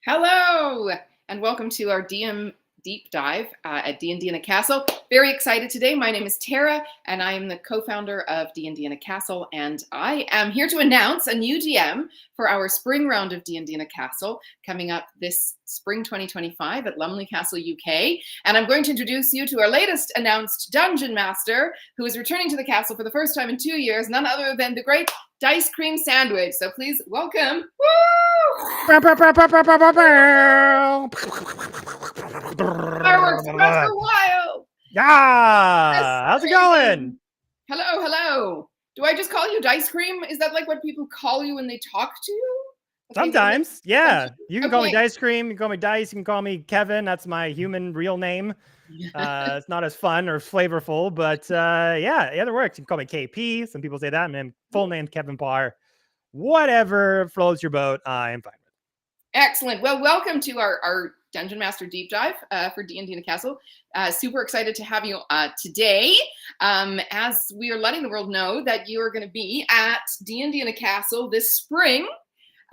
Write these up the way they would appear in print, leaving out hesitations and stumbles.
Hello, and welcome to our DM deep dive at D&D in a Castle. Very excited today. My name is Tara, and I am the co-founder of D&D in a Castle, and I am here to announce a new DM for our spring round of D&D in a Castle coming up this spring 2025 at Lumley Castle, UK. And I'm going to introduce you to our latest announced Dungeon Master, who is returning to the castle for the first time in 2 years, none other than the great Dice Cream Sandwich. So please welcome. Woo! Fireworks across the wild. Yeah, how's it going? Hello, hello. Do I just call you Dice Cream? Is that like what people call you when they talk to you? Okay, sometimes, yeah. You can call me Dice Cream. You can call me Dice. You can call me Kevin. That's my human real name. It's not as fun or flavorful, but yeah, it works. You can call me KP. Some people say that. My full name Kevin Parr. Whatever floats your boat, I'm fine with. Excellent. Well, welcome to our Dungeon Master Deep Dive for D&D in a Castle. Super excited to have you today, as we are letting the world know that you are going to be at D&D in a Castle this spring,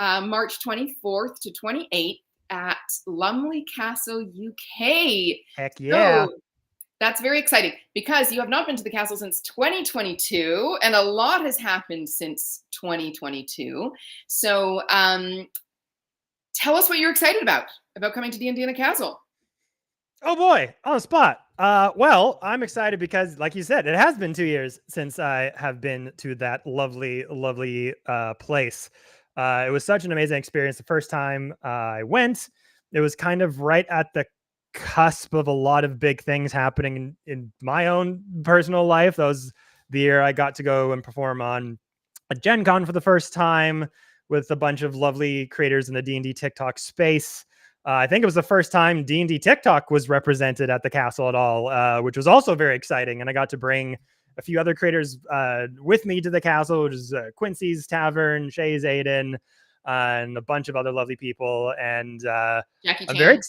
March 24th to 28th at Lumley Castle, UK. Heck yeah. So, that's very exciting because you have not been to the castle since 2022, and a lot has happened since 2022. So tell us what you're excited about coming to D&D in a Castle. Oh boy, on the spot. Well, I'm excited because, like you said, it has been 2 years since I have been to that lovely, lovely place. It was such an amazing experience. The first time I went, it was kind of right at the cusp of a lot of big things happening in my own personal life. That was the year I got to go and perform on a Gen Con for the first time with a bunch of lovely creators in the D&D TikTok space. I think it was the first time D&D TikTok was represented at the castle at all, which was also very exciting. And I got to bring a few other creators with me to the castle, which is Quincy's Tavern, Shay's Aiden, and a bunch of other lovely people. And Jackie Chan.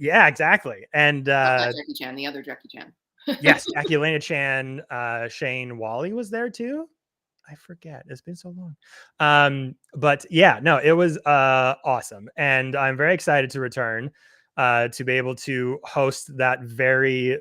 Yeah, exactly. And not Jackie Chan, the other Jackie Chan. Yes, Jackie Elena Chan, Shane Wally was there too. I forget. It's been so long. But yeah, no, it was awesome. And I'm very excited to return to be able to host that very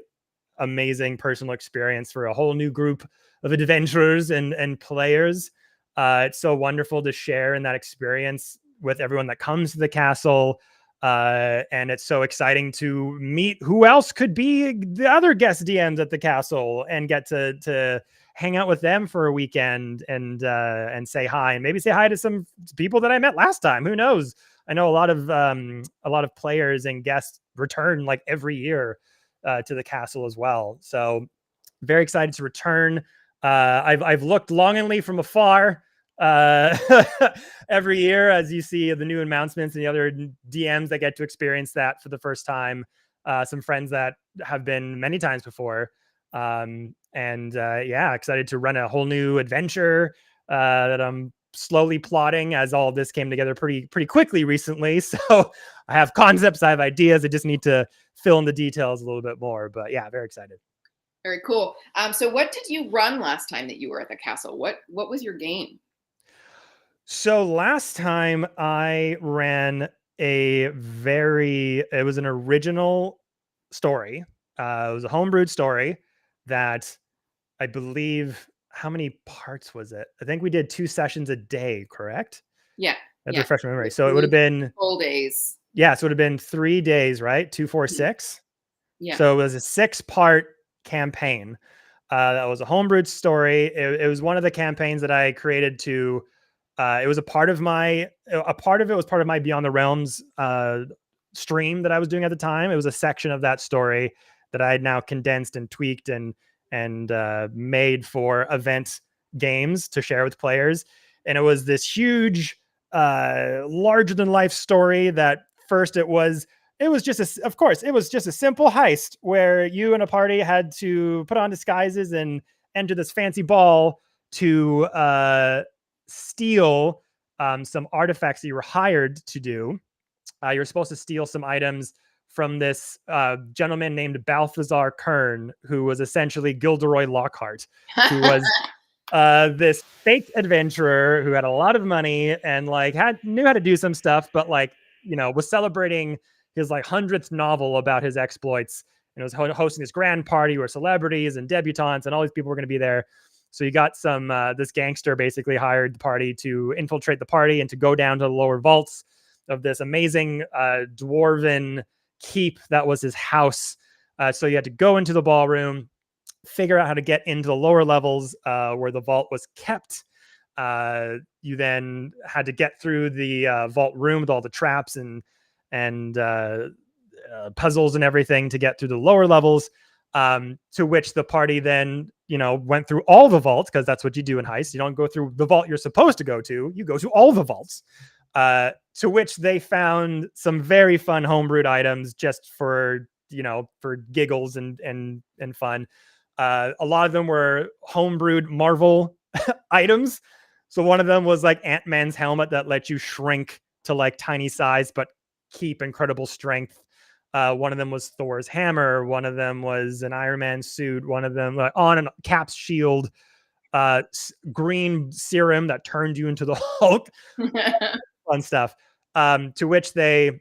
amazing personal experience for a whole new group of adventurers and players. It's so wonderful to share in that experience with everyone that comes to the castle. And it's so exciting to meet who else could be the other guest DMs at the castle and get to hang out with them for a weekend and say hi, and maybe say hi to some people that I met last time. Who knows? I know a lot of players and guests return like every year to the castle as well. So very excited to return. I've looked longingly from afar every year as you see the new announcements and the other DMs that get to experience that for the first time. Some friends that have been many times before. Yeah, excited to run a whole new adventure that I'm slowly plotting as all of this came together pretty quickly recently. So I have concepts, I have ideas. I just need to fill in the details a little bit more. But yeah, very excited. Very cool. So what did you run last time that you were at the castle? What was your game? So last time I ran it was an original story. It was a homebrewed story that I believe, how many parts was it? I think we did 2 sessions a day, correct? Yeah. That's refresh my memory. So it would have been full days. Yeah, so it would have been 3 days, right? 2, 4, 6. Yeah. So it was a 6-part campaign. That was a homebrewed story. It was one of the campaigns that I created to. It was a part of it was part of my Beyond the Realms stream that I was doing at the time. It was a section of that story that I had now condensed and tweaked and made for event games to share with players. And it was this huge, larger than life story that first it was just a simple heist where you and a party had to put on disguises and enter this fancy ball to steal some artifacts that you were hired to do. You were supposed to steal some items from this gentleman named Balthazar Kern, who was essentially Gilderoy Lockhart, who was this fake adventurer who had a lot of money and like knew how to do some stuff, but like was celebrating his like 100th novel about his exploits, and was hosting this grand party where celebrities and debutantes and all these people were going to be there. So you got some this gangster basically hired the party to infiltrate the party and to go down to the lower vaults of this amazing dwarven keep that was his house. So you had to go into the ballroom, figure out how to get into the lower levels where the vault was kept. You then had to get through the vault room with all the traps and puzzles and everything to get through the lower levels. To which the party then, went through all the vaults, because that's what you do in Heist. You don't go through the vault you're supposed to go to. You go to all the vaults. To which they found some very fun homebrewed items just for giggles and fun. A lot of them were homebrewed Marvel items. So one of them was like Ant-Man's helmet that lets you shrink to like tiny size but keep incredible strength. One of them was Thor's hammer. One of them was an Iron Man suit. One of them on and Cap's shield. Green serum that turned you into the Hulk. Fun stuff. To which they,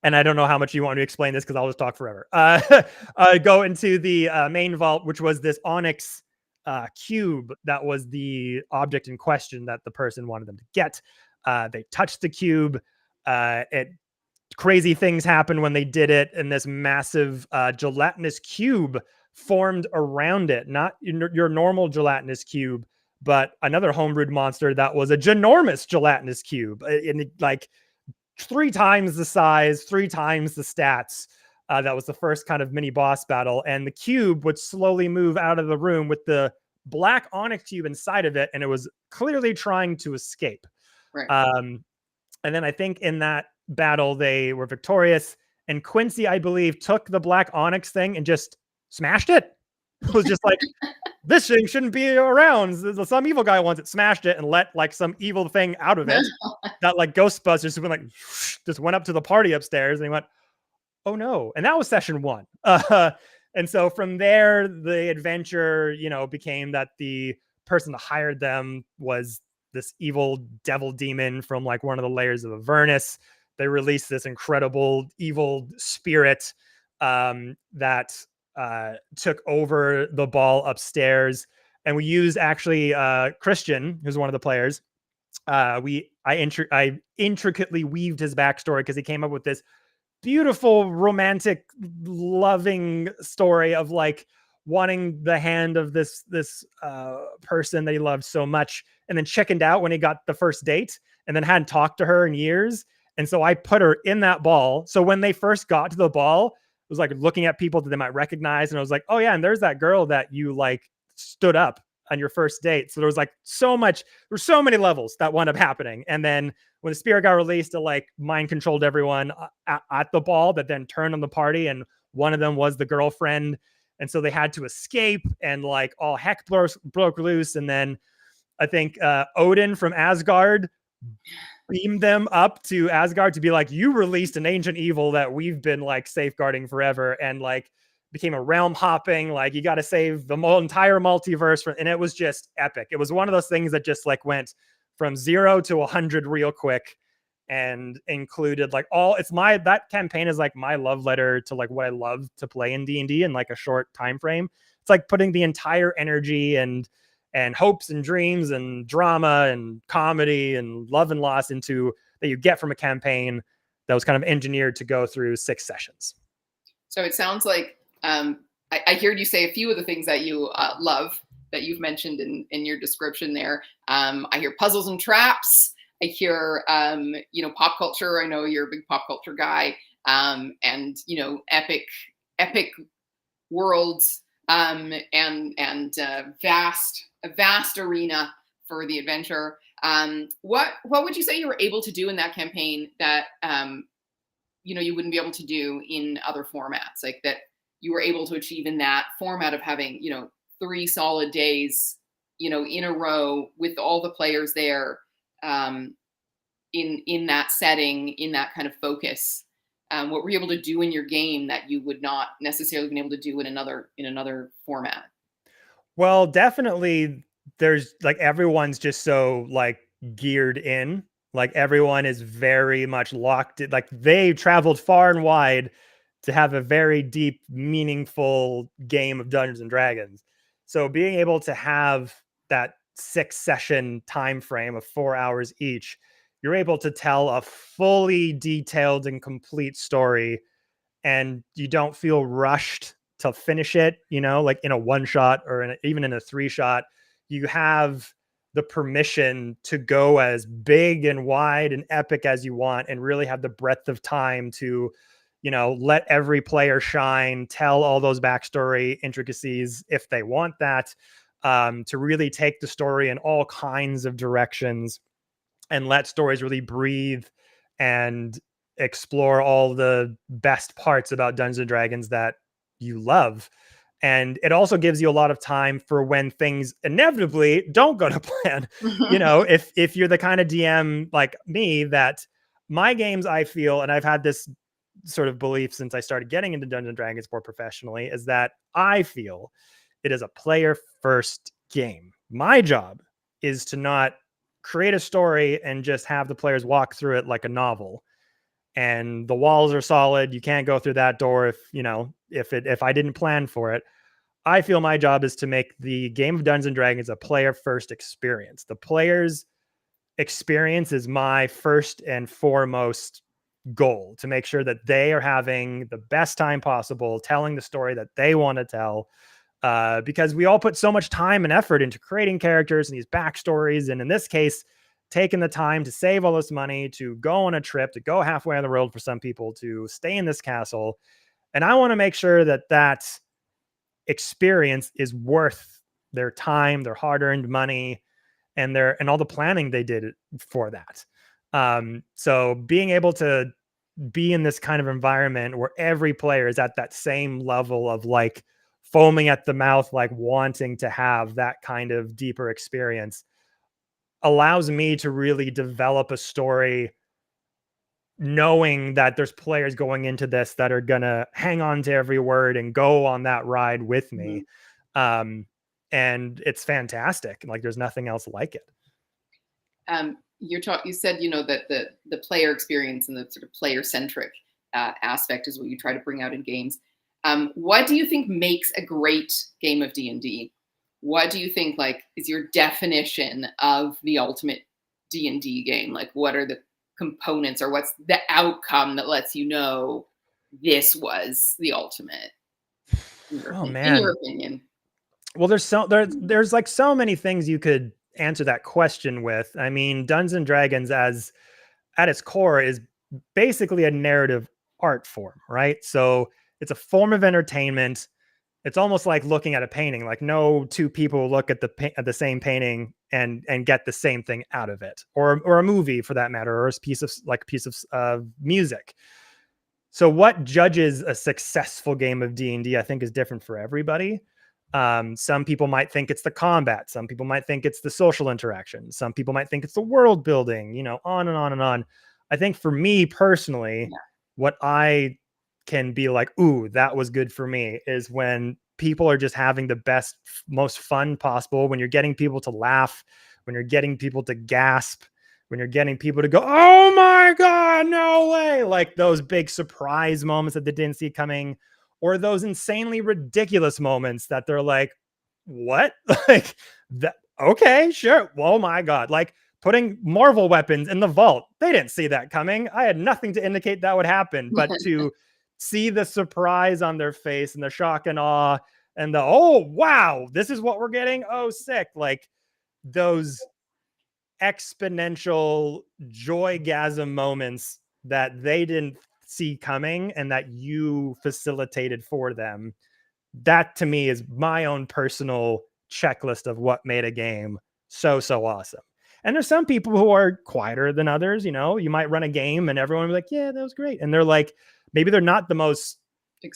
and I don't know how much you want me to explain this because I'll just talk forever. Go into the main vault, which was this onyx cube that was the object in question that the person wanted them to get. They touched the cube. Crazy things happened when they did it, and this massive gelatinous cube formed around it. Not your normal gelatinous cube, but another homebrewed monster that was a ginormous gelatinous cube, and like 3 times the size, 3 times the stats. That was the first kind of mini boss battle, and the cube would slowly move out of the room with the black onyx cube inside of it, and it was clearly trying to escape. Right. And then I think in that battle they were victorious, and Quincy, I believe, took the black onyx thing and just smashed it. It was just like, this thing shouldn't be around. Some evil guy wants it, smashed it, and let like some evil thing out of it. That like Ghostbusters went like just went up to the party upstairs, and he went, oh no. And that was session 1. And so from there, the adventure, became that the person that hired them was this evil devil demon from like one of the layers of Avernus. They released this incredible evil spirit that took over the ball upstairs. And we used actually Christian, who's one of the players. I intricately weaved his backstory because he came up with this beautiful, romantic, loving story of like wanting the hand of this person that he loved so much, and then chickened out when he got the first date, and then hadn't talked to her in years. And so I put her in that ball. So when they first got to the ball, it was like looking at people that they might recognize, and I was like, oh yeah, and there's that girl that you like stood up on your first date. So there was like so many levels that wound up happening. And then when the spirit got released, it like mind controlled everyone at the ball, that then turned on the party, and one of them was the girlfriend. And so they had to escape, and like all heck broke loose. And then I think Odin from Asgard beamed them up to Asgard to be like, you released an ancient evil that we've been like safeguarding forever, and like became a realm hopping, like you got to save the entire multiverse. And it was just epic. It was one of those things that just like went from 0 to 100 real quick, and included like that campaign is like my love letter to like what I love to play in D&D in like a short time frame. It's like putting the entire energy and hopes and dreams and drama and comedy and love and loss into that you get from a campaign that was kind of engineered to go through 6 sessions. So it sounds like I heard you say a few of the things that you love that you've mentioned in your description there. I hear puzzles and traps. I hear, pop culture. I know you're a big pop culture guy, and epic worlds, and a vast arena for the adventure. What would you say you were able to do in that campaign that you wouldn't be able to do in other formats, like that you were able to achieve in that format of having 3 solid days in a row with all the players there, in that setting, in that kind of focus? What were you able to do in your game that you would not necessarily been able to do in another format? Well, definitely there's like everyone's just so like geared in Like everyone is very much locked in, like they traveled far and wide to have a very deep, meaningful game of Dungeons and Dragons. So being able to have that 6 session time frame of 4 hours each, you're able to tell a fully detailed and complete story, and you don't feel rushed to finish it, like in a one shot or even in a 3 shot. You have the permission to go as big and wide and epic as you want and really have the breadth of time to, let every player shine, tell all those backstory intricacies if they want that, to really take the story in all kinds of directions and let stories really breathe and explore all the best parts about Dungeons and Dragons that you love. And it also gives you a lot of time for when things inevitably don't go to plan. If you're the kind of DM like me, that my games, I feel, and I've had this sort of belief since I started getting into Dungeons and Dragons more professionally, is that I feel it is a player first game. My job is to not create a story and just have the players walk through it like a novel, and the walls are solid. You can't go through that door if I didn't plan for it. I feel my job is to make the game of Dungeons and Dragons a player first experience. The player's experience is my first and foremost goal, to make sure that they are having the best time possible telling the story that they want to tell. Because we all put so much time and effort into creating characters and these backstories. And in this case, taking the time to save all this money, to go on a trip, to go halfway on the road for some people, to stay in this castle. And I want to make sure that that experience is worth their time, their hard-earned money, and all the planning they did for that. So being able to be in this kind of environment where every player is at that same level of like foaming at the mouth, like wanting to have that kind of deeper experience, allows me to really develop a story knowing that there's players going into this that are going to hang on to every word and go on that ride with me. And it's fantastic. Like there's nothing else like it. You said, that the player experience and the sort of player centric aspect is what you try to bring out in games. What do you think makes a great game of D&D? What do you think is your definition of the ultimate D&D game? Like, what are the components, or what's the outcome that lets you know this was the ultimate? In your opinion. Well, there's like so many things you could answer that question with. I mean, Dungeons and Dragons, as at its core, is basically a narrative art form, right? So it's a form of entertainment. It's almost like looking at a painting. Like no two people look at the same painting and get the same thing out of it, or a movie for that matter, or a piece of music. So what judges a successful game of D&D, I think, is different for everybody. Some people might think it's the combat. Some people might think it's the social interaction. Some people might think it's the world building, on and on and on. I think for me personally, what I can be like, ooh, that was good for me, is when people are just having the best, most fun possible, when you're getting people to laugh, when you're getting people to gasp, when you're getting people to go, oh my God, no way. Like those big surprise moments that they didn't see coming, or those insanely ridiculous moments that they're like, what? Like that? Okay, sure. Oh my God. Like putting Marvel weapons in the vault. They didn't see that coming. I had nothing to indicate that would happen, but to see the surprise on their face and the shock and awe and the, oh, wow, this is what we're getting. Oh, sick. Like those exponential joygasm moments that they didn't see coming and that you facilitated for them. That to me is my own personal checklist of what made a game so awesome. And there's some people who are quieter than others. You might run a game and everyone will be like, yeah, that was great. And they're like, maybe they're not the most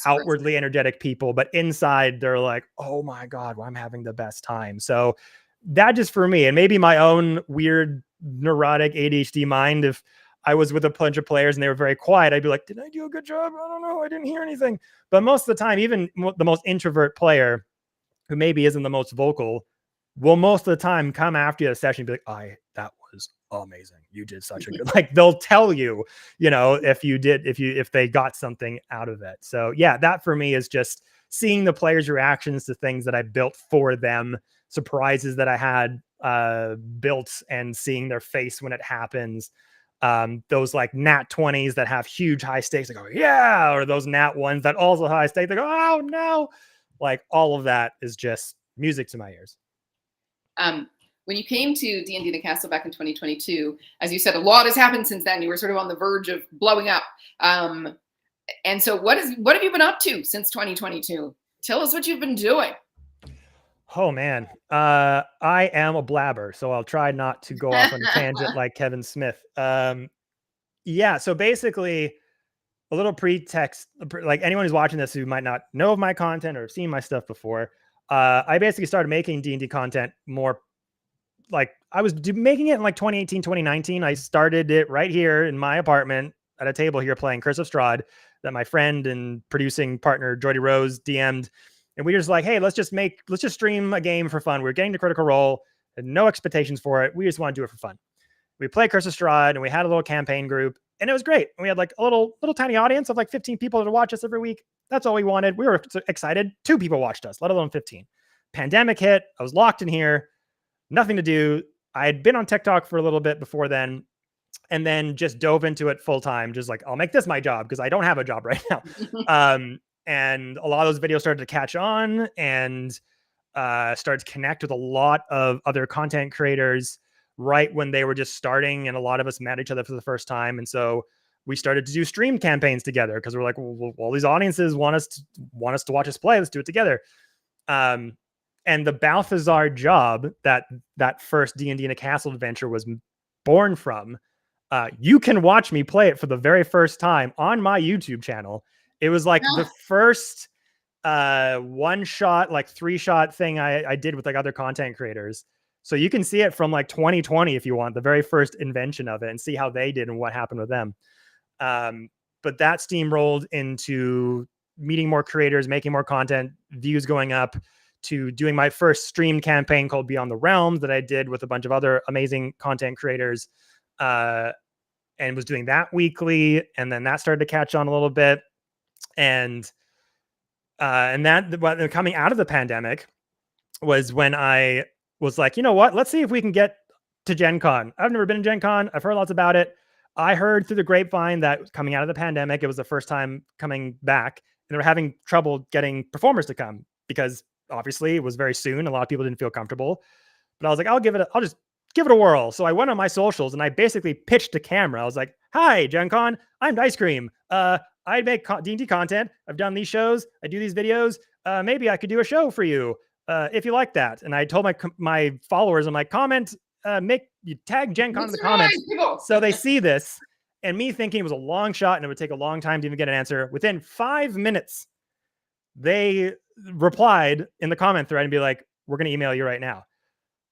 outwardly energetic people, but inside they're like, oh my God, well, I'm having the best time. So that just for me, and maybe my own weird neurotic ADHD mind, if I was with a bunch of players and they were very quiet, I'd be like, did I do a good job? I don't know. I didn't hear anything. But most of the time, even the most introvert player who maybe isn't the most vocal will most of the time come after you a session and be like, that was amazing. You did such a good, like they'll tell you, if they got something out of it. So yeah, that for me is just seeing the players' reactions to things that I built for them, surprises that I had built, and seeing their face when it happens. Those like nat 20s that have huge high stakes, they go, yeah, or those nat ones that also high stakes, they go, oh no. Like all of that is just music to my ears. When you came to D&D The Castle back in 2022, as you said, a lot has happened since then. You were sort of on the verge of blowing up. And so what have you been up to since 2022? Tell us what you've been doing. Oh man, I am a blabber, so I'll try not to go off on a tangent like Kevin Smith. Yeah, so basically a little pretext, like anyone who's watching this who might not know of my content or have seen my stuff before, I basically started making D&D content more. Like I was making it in like 2018, 2019. I started it right here in my apartment at a table here playing Curse of Strahd that my friend and producing partner Jordy Rose DM'd. And we were just like, hey, let's just stream a game for fun. We're getting to Critical Role and no expectations for it. We just want to do it for fun. We played Curse of Strahd and we had a little campaign group and it was great. And we had like a little tiny audience of like 15 people to watch us every week. That's all we wanted. We were excited. 2 people watched us, let alone 15. Pandemic hit. I was locked in here. Nothing to do. I had been on TikTok for a little bit before then, and then just dove into it full time. Just like, I'll make this my job because I don't have a job right now. And a lot of those videos started to catch on and started to connect with a lot of other content creators right when they were just starting. And a lot of us met each other for the first time. And so we started to do stream campaigns together because we're like, well, all these audiences want us to watch us play. Let's do it together. And the Balthazar job that first D&D in a Castle adventure was born from, you can watch me play it for the very first time on my YouTube channel. It was like the first one shot, like 3-shot thing I did with like other content creators. So you can see it from like 2020 if you want, the very first invention of it, and see how they did and what happened with them. But that steamrolled into meeting more creators, making more content, views going up, to doing my first stream campaign called Beyond the Realms that I did with a bunch of other amazing content creators, and was doing that weekly. And then that started to catch on a little bit. And that coming out of the pandemic was when I was like, you know what, let's see if we can get to Gen Con. I've never been to Gen Con. I've heard lots about it. I heard through the grapevine that coming out of the pandemic, it was the first time coming back, and they were having trouble getting performers to come because obviously it was very soon. A lot of people didn't feel comfortable, but I was like, I'll just give it a whirl. So I went on my socials and I basically pitched a camera. I was like, hi, Gen Con, I'm Dice Cream. I make D&D content. I've done these shows. I do these videos. Maybe I could do a show for you if you like that. And I told my followers, I'm like, comment, you tag Gen Con in the comments. So they see this, and me thinking it was a long shot and it would take a long time to even get an answer. Within 5 minutes, they replied in the comment thread and be like, we're going to email you right now.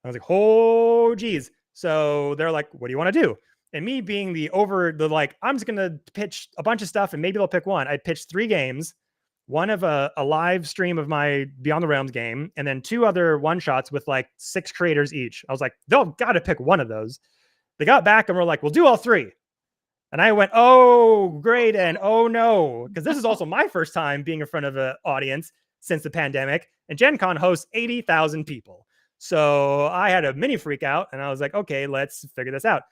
I was like, oh geez. So they're like, what do you want to do? And me being I'm just going to pitch a bunch of stuff and maybe they'll pick one. I pitched 3 games, one of a live stream of my Beyond the Realms game, and then 2 other one-shots with like 6 creators each. I was like, they'll got to pick one of those. They got back and were like, we'll do all 3. And I went, oh, great. And oh no, because this is also my first time being in front of an audience since the pandemic, and Gen Con hosts 80,000 people. So I had a mini freak out and I was like, okay, let's figure this out.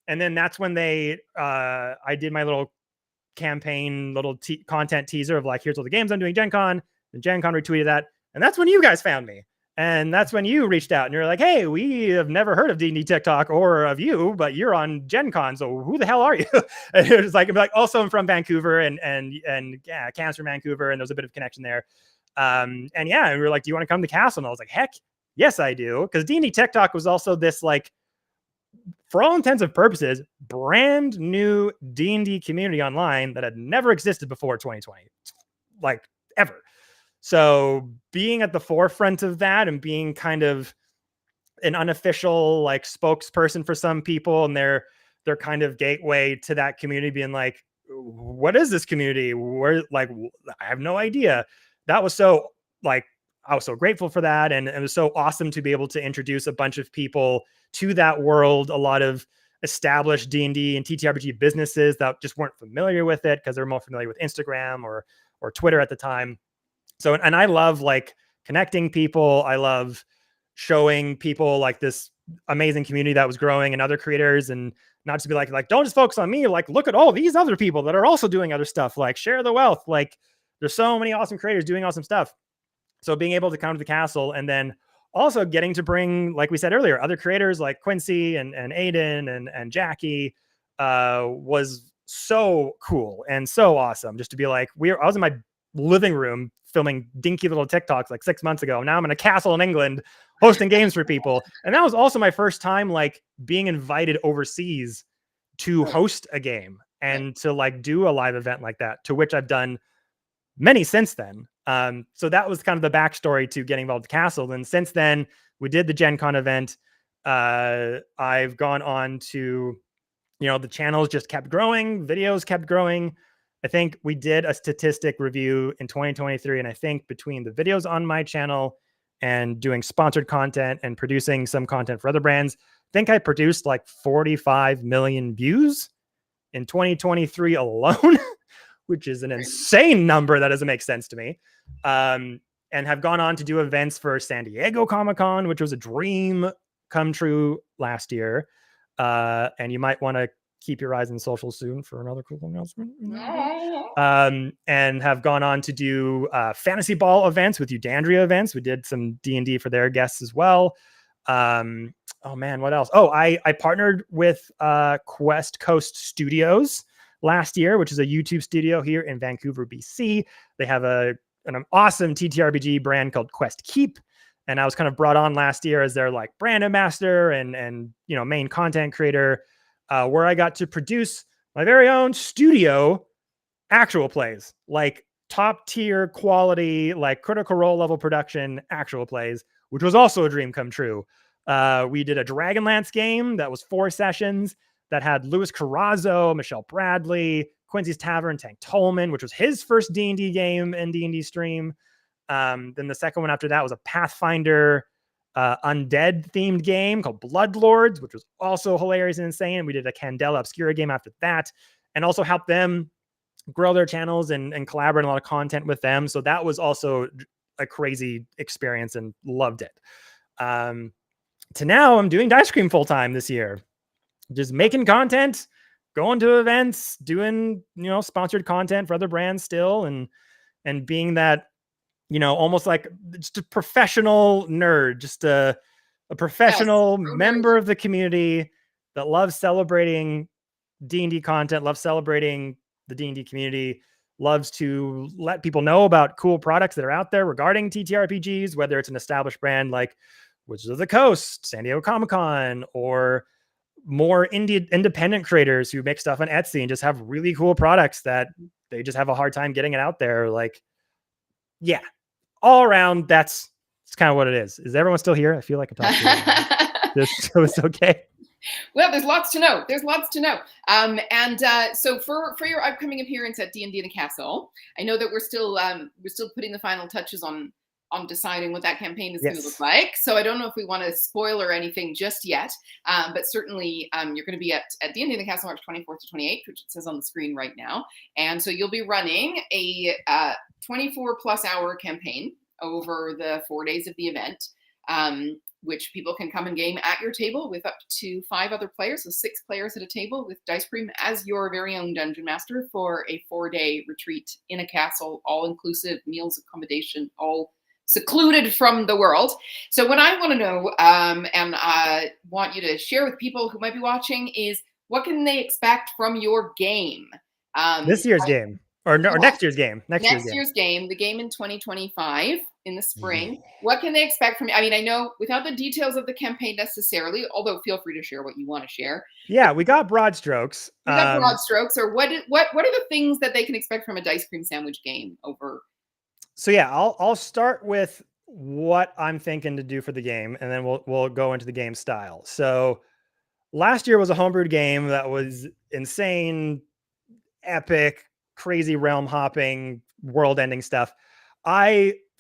And then that's when I did my little campaign, content teaser of like, here's all the games I'm doing Gen Con. And Gen Con retweeted that. And that's when you guys found me. And that's when you reached out and you're like, hey, we have never heard of D&D TikTok or of you, but you're on Gen Con. So who the hell are you? And it was like, also I'm from Vancouver and yeah, Cam's from Vancouver. And there was a bit of connection there. And yeah, and we were like, do you want to come to Castle? And I was like, heck yes, I do. Because D&D TikTok was also this, like, for all intents and purposes, brand new D&D community online that had never existed before 2020, like ever. So being at the forefront of that and being kind of an unofficial like spokesperson for some people and their kind of gateway to that community, being like, what is this community? Where, like, I have no idea. That was so, like, I was so grateful for that. And it was so awesome to be able to introduce a bunch of people to that world. A lot of established D&D and TTRPG businesses that just weren't familiar with it because they're more familiar with Instagram or Twitter at the time. So, and I love like connecting people. I love showing people like this amazing community that was growing and other creators, and not to be like, don't just focus on me. Like, look at all these other people that are also doing other stuff, like share the wealth. Like there's so many awesome creators doing awesome stuff. So being able to come to the castle and then also getting to bring, like we said earlier, other creators like Quincy and Aiden and Jackie was so cool and so awesome. Just to be like, I was in my living room filming dinky little TikToks like 6 months ago. Now I'm in a castle in England hosting games for people. And that was also my first time like being invited overseas to host a game and to like do a live event like that, to which I've done many since then. So that was kind of the backstory to getting involved with the castle. And since then, we did the Gen Con event. I've gone on to, the channels just kept growing, videos kept growing. I think we did a statistic review in 2023. And I think between the videos on my channel and doing sponsored content and producing some content for other brands, I think I produced like 45 million views in 2023 alone, which is an insane number that doesn't make sense to me. And have gone on to do events for San Diego Comic-Con, which was a dream come true last year. And you might want to keep your eyes on social soon for another cool announcement. And have gone on to do Fantasy Ball events with Eudandria events. We did some D&D for their guests as well. Oh man, what else? Oh, I partnered with Quest Coast Studios last year, which is a YouTube studio here in Vancouver, BC. They have an awesome TTRPG brand called Quest Keep. And I was kind of brought on last year as their like brand ambassador and main content creator, where I got to produce my very own studio actual plays, like top tier quality, like Critical Role level production actual plays, which was also a dream come true. We did a Dragonlance game that was 4 sessions that had Louis Carrazzo, Michelle Bradley, Quincy's Tavern, Tank Tolman, which was his first D&D game and D&D stream. Then the second one after that was a Pathfinder undead themed game called Bloodlords, which was also hilarious and insane. We did a Candela Obscura game after that, and also helped them grow their channels and collaborate on a lot of content with them. So that was also a crazy experience and loved it. To now I'm doing Dice Cream full time this year, just making content, going to events, doing, sponsored content for other brands still. And being that, almost like just a professional nerd, just a professional member of the community that loves celebrating D&D content, loves celebrating the D&D community, loves to let people know about cool products that are out there regarding TTRPGs, whether it's an established brand like Wizards of the Coast, San Diego Comic-Con, or more independent creators who make stuff on Etsy and just have really cool products that they just have a hard time getting it out there. Like, yeah, all around, it's kind of what it is. Is everyone still here? I feel like I talked to you. So it's okay. Well, there's lots to know. So for your upcoming appearance at D&D in a Castle, I know that we're still putting the final touches on deciding what that campaign is going to look like. So I don't know if we want to spoiler anything just yet, but certainly you're going to be at D&D in the Castle March 24th to 28th, which it says on the screen right now. And so you'll be running a 24 plus hour campaign over the 4 days of the event, which people can come and game at your table with up to 5 other players, so 6 players at a table with Dice Cream as your very own dungeon master for a 4-day retreat in a castle, all inclusive, meals, accommodation, all secluded from the world. So what I want to know, and I want you to share with people who might be watching, is what can they expect from your game? This year's game. Or next year's game. Next year's game, the game in 2025 in the spring. What can they expect from me? I mean, I know without the details of the campaign necessarily, although feel free to share what you want to share. Yeah, we got broad strokes. Or what are the things that they can expect from a Dice Cream Sandwich game over? So yeah, I'll start with what I'm thinking to do for the game, and then we'll go into the game style. So last year was a homebrewed game that was insane, epic, crazy realm hopping, world ending stuff.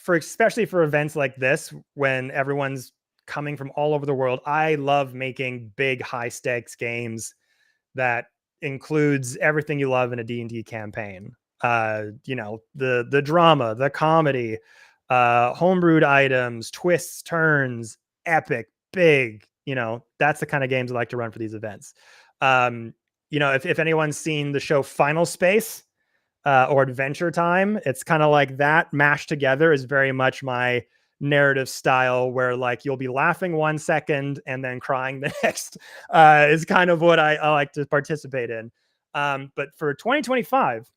Especially for events like this, when everyone's coming from all over the world. I love making big, high stakes games that includes everything you love in a D&D campaign. The drama, the comedy, homebrewed items, twists, turns, epic, big. That's the kind of games I like to run for these events. If anyone's seen the show Final Space or Adventure Time, it's kind of like that mashed together is very much my narrative style, where like you'll be laughing 1 second and then crying the next, is kind of what I like to participate in. But for 2025,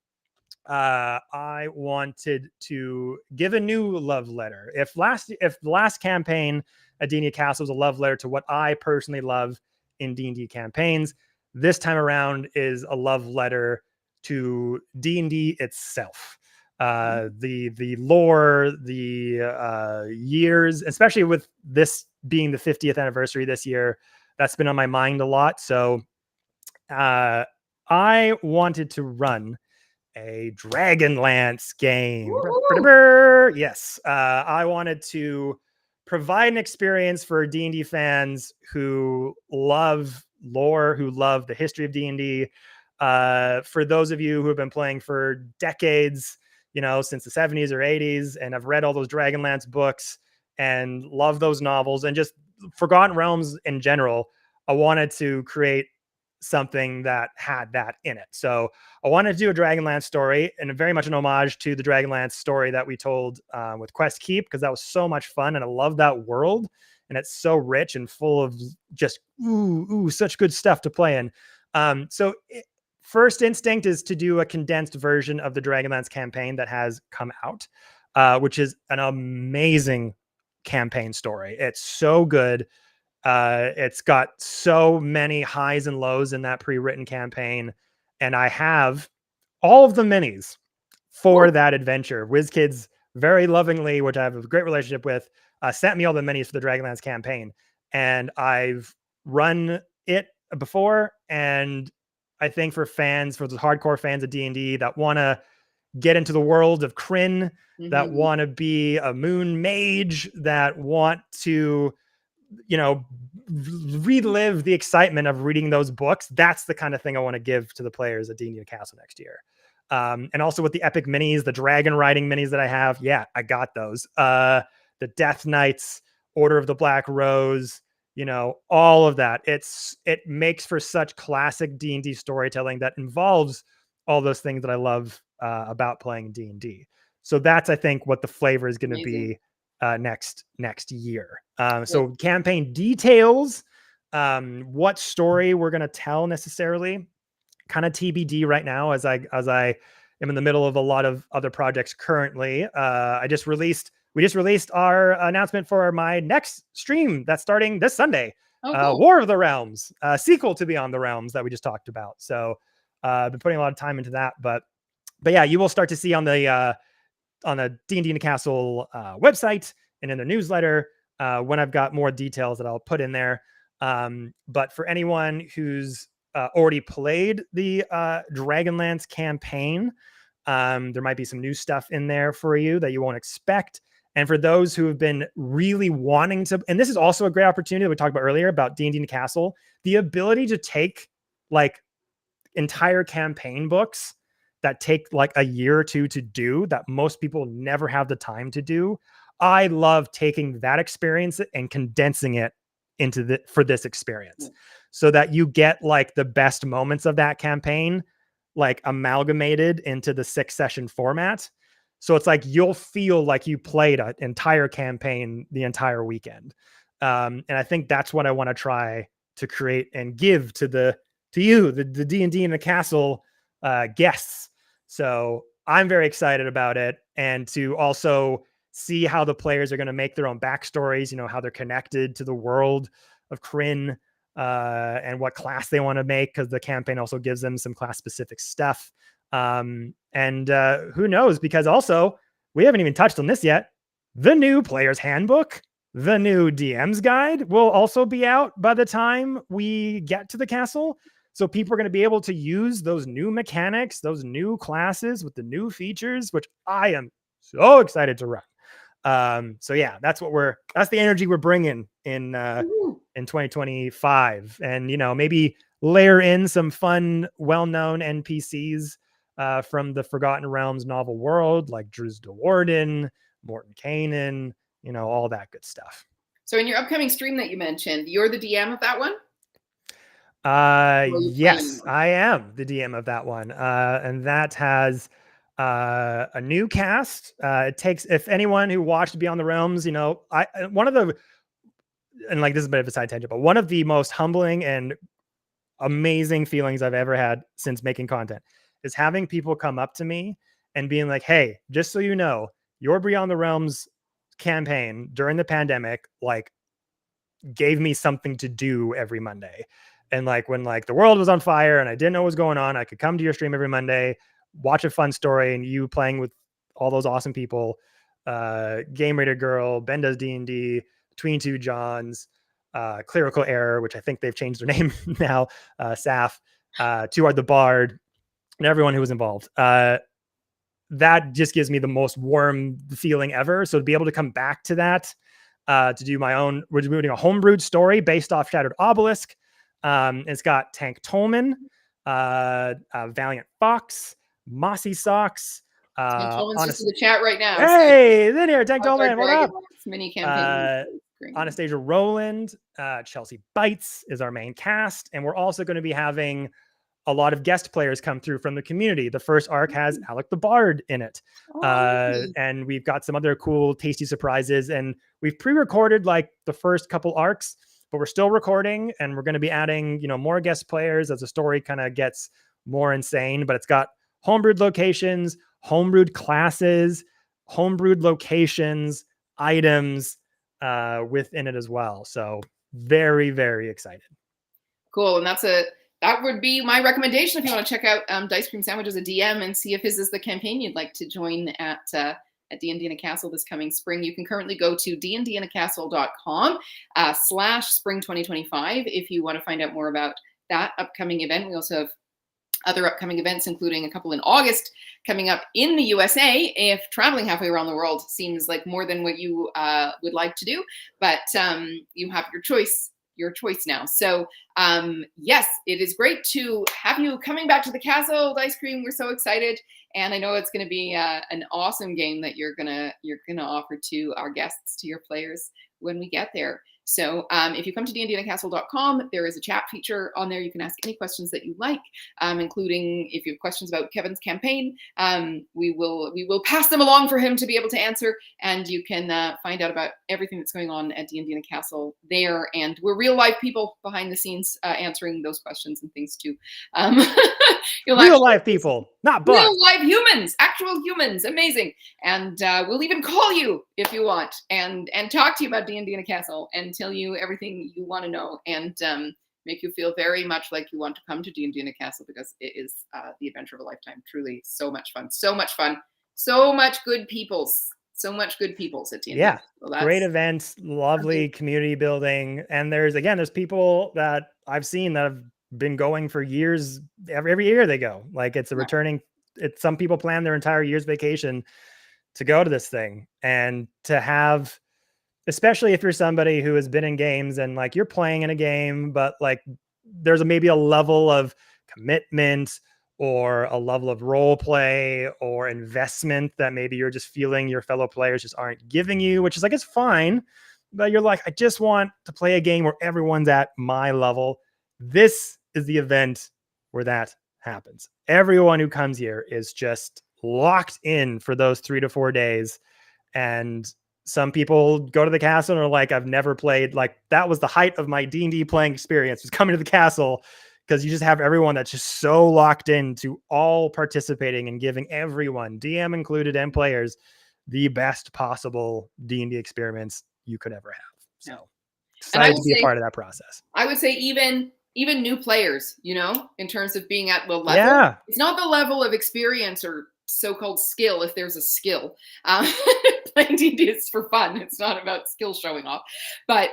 I wanted to give a new love letter. If the last campaign at D&D Castle was a love letter to what I personally love in D&D campaigns, this time around is a love letter to D&D itself. The lore, the years, especially with this being the 50th anniversary this year, that's been on my mind a lot. So I wanted to run a Dragonlance game. Yes, I wanted to provide an experience for D&D fans who love lore, who love the history of D&D. For those of you who have been playing for decades, since the 70s or 80s, and have read all those Dragonlance books and love those novels and just Forgotten Realms in general, I wanted to create something that had that in it. So I wanted to do a Dragonlance story, and very much an homage to the Dragonlance story that we told with Quest Keep, because that was so much fun and I love that world, and it's so rich and full of just such good stuff to play in. First instinct is to do a condensed version of the Dragonlance campaign that has come out, which is an amazing campaign story. It's so good. It's got so many highs and lows in that pre-written campaign, and I have all of the minis for that adventure. WizKids very lovingly, which I have a great relationship with, sent me all the minis for the Dragonlance campaign, and I've run it before. And I think for the hardcore fans of D&D that want to get into the world of Krynn, that want to be a moon mage, that want to relive the excitement of reading those books, that's the kind of thing I want to give to the players at D&D Castle next year. And also with the epic minis, the dragon riding minis that I have, I got those. The Death Knights, Order of the Black Rose, all of that. It makes for such classic D&D storytelling that involves all those things that I love about playing D&D. So that's, I think, what the flavor is going to be next year. So campaign details, what story we're going to tell necessarily, kind of TBD right now, as I am in the middle of a lot of other projects currently. We just released our announcement for my next stream that's starting this Sunday. Cool. War of the Realms, sequel to Beyond the Realms that we just talked about. So I've been putting a lot of time into that, but yeah, you will start to see on the D&D in the Castle website and in the newsletter when I've got more details that I'll put in there. But for anyone who's already played the Dragonlance campaign, there might be some new stuff in there for you that you won't expect. And for those who have been really wanting to, and this is also a great opportunity that we talked about earlier about D&D in the Castle, the ability to take like entire campaign books that take like a year or two to do, that most people never have the time to do. I love taking that experience and condensing it into for this experience, so that you get like the best moments of that campaign, like amalgamated into the 6-session format. So it's like, you'll feel like you played an entire campaign the entire weekend. And I think that's what I want to try to create and give to you, the D&D in the Castle guests. So I'm very excited about it, and to also see how the players are going to make their own backstories, how they're connected to the world of Krynn, and what class they want to make, because the campaign also gives them some class specific stuff. And who knows, because also we haven't even touched on this yet. The new player's handbook, the new DM's guide will also be out by the time we get to the castle. So people are going to be able to use those new mechanics, those new classes with the new features, which I am so excited to run. So yeah, that's the energy we're bringing in Woo. in 2025, and maybe layer in some fun, well-known NPCs from the Forgotten Realms novel world, like Drizzt Do'Urden, Morton Kanan, all that good stuff. So in your upcoming stream that you mentioned, you're the DM of that one? Yes, I am the DM of that one. And that has a new cast. It takes, if anyone who watched Beyond the Realms, one of the, and like this is a bit of a side tangent, but one of the most humbling and amazing feelings I've ever had since making content is having people come up to me and being like, hey, just so you know, your Beyond the Realms campaign during the pandemic, like, gave me something to do every Monday. And like when like the world was on fire and I didn't know what was going on, I could come to your stream every Monday, watch a fun story, and you playing with all those awesome people. Game Raider Girl, Ben Does D&D, Between Two Johns, Clerical Error, which I think they've changed their name now, Saf, Two Art the Bard, and everyone who was involved. That just gives me the most warm feeling ever. So to be able to come back to that, to do my own, we're doing a homebrewed story based off Shattered Obelisk. It's got Tank Tolman, Valiant Fox, Mossy Socks. Tank Tolman's just in the chat right now. Hey, in here, Tank Tolman, what up? Mini campaign. Anastasia Rowland, Chelsea Bites is our main cast, and we're also going to be having a lot of guest players come through from the community. The first arc has Alec the Bard in it. And we've got some other cool, tasty surprises. And we've pre-recorded like the first couple arcs, but we're still recording, and we're going to be adding, more guest players as the story kind of gets more insane. But it's got homebrewed locations, homebrewed classes, homebrewed locations, items within it as well. So very, very excited. Cool. And that would be my recommendation if you want to check out Dice Cream Sandwich as a DM and see if his is the campaign you'd like to join at D&D in a Castle this coming spring. You can currently go to dndinacastle.com /spring 2025 if you want to find out more about that upcoming event. We also have other upcoming events, including a couple in August coming up in the USA, if traveling halfway around the world seems like more than what you would like to do. But you have your choice now. So yes, it is great to have you coming back to the castle, Dice Cream. We're so excited, and I know it's going to be an awesome game that you're gonna offer to our guests, to your players when we get there. So if you come to dndinacastle.com, there is a chat feature on there. You can ask any questions that you like, including if you have questions about Kevin's campaign. We will pass them along for him to be able to answer, and you can find out about everything that's going on at D&D in a Castle there. And we're real life people behind the scenes answering those questions and things too. Real life people, not bots. Real life humans, actual humans, amazing. And we'll even call you if you want, and talk to you about D&D in a Castle, and tell you everything you want to know, and make you feel very much like you want to come to D&D in a Castle, because it is the adventure of a lifetime. Truly, so much fun, so much good peoples. So much good peoples at D&D. Yeah, great events, lovely community building, and there's people that I've seen that have been going for years. Every year they go. Like it's a returning. It's some people plan their entire year's vacation to go to this thing, and to have, especially if you're somebody who has been in games and like you're playing in a game, but like there's maybe a level of commitment or a level of role play or investment that maybe you're just feeling your fellow players just aren't giving you, which is like, it's fine. But you're like, I just want to play a game where everyone's at my level. This is the event where that happens. Everyone who comes here is just locked in for those 3 to 4 days. And some people go to the castle and are like, I've never played. Like that was the height of my D&D playing experience, was coming to the castle, because you just have everyone that's just so locked into all participating and giving everyone, DM included and players, the best possible D&D experience you could ever have. So excited to be a part of that process. I would say even new players, in terms of being at the level. Yeah. It's not the level of experience or so-called skill, if there's a skill. Playing D&D is for fun. It's not about skill showing off. But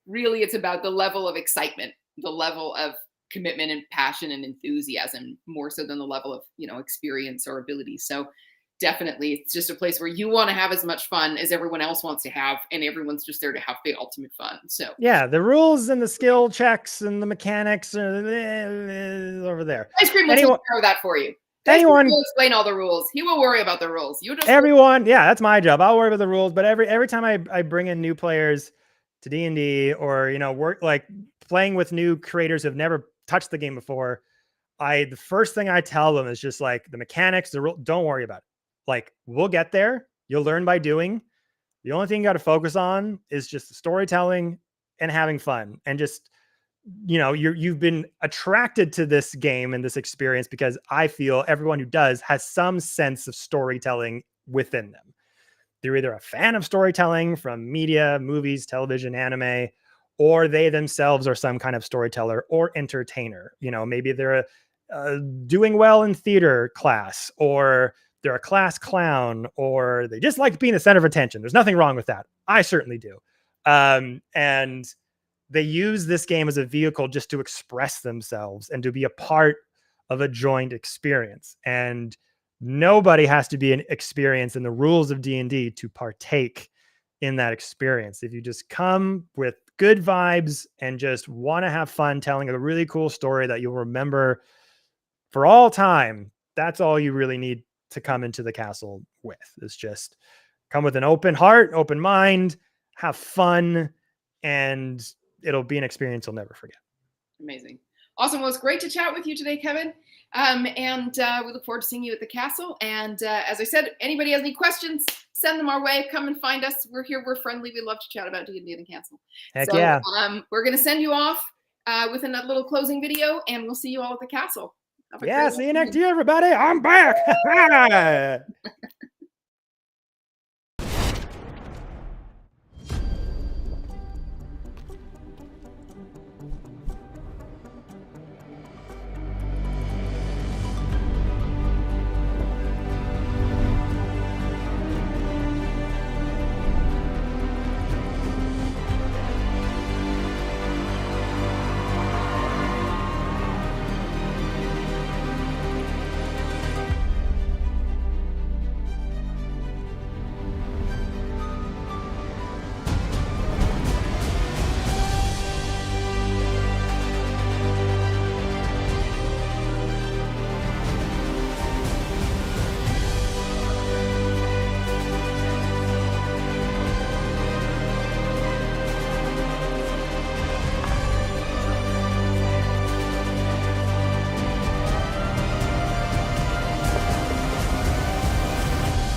really, it's about the level of excitement, the level of commitment and passion and enthusiasm, more so than the level of experience or ability. So definitely. It's just a place where you want to have as much fun as everyone else wants to have, and everyone's just there to have the ultimate fun. So Yeah, the rules and the skill checks and the mechanics are over there. Ice Cream will take care of that for you. Ice Cream will explain all the rules. He will worry about the rules. You just everyone, yeah, that's my job. I'll worry about the rules, but every time I bring in new players to D&D, or work like playing with new creators who've never touched the game before, the first thing I tell them is just like the mechanics, the rule, don't worry about it. Like, we'll get there. You'll learn by doing. The only thing you got to focus on is just the storytelling and having fun, and just, you've been attracted to this game and this experience because I feel everyone who does has some sense of storytelling within them. They're either a fan of storytelling from media, movies, television, anime, or they themselves are some kind of storyteller or entertainer. Maybe they're doing well in theater class, or they're a class clown, or they just like being the center of attention. There's nothing wrong with that. I certainly do. And they use this game as a vehicle just to express themselves and to be a part of a joint experience. And nobody has to be an experience in the rules of D&D to partake in that experience. If you just come with good vibes and just want to have fun telling a really cool story that you'll remember for all time, that's all you really need to come into the castle with. Is just come with an open heart, open mind, have fun, and it'll be an experience you'll never forget. Amazing. Awesome. Well, it's great to chat with you today, Kevin. And we look forward to seeing you at the castle. And as I said, anybody has any questions, send them our way. Come and find us. We're here. We're friendly. We love to chat about D&D in the castle. Heck yeah. We're going to send you off with a little closing video, and we'll see you all at the castle. Yeah, see you next year, everybody. I'm back.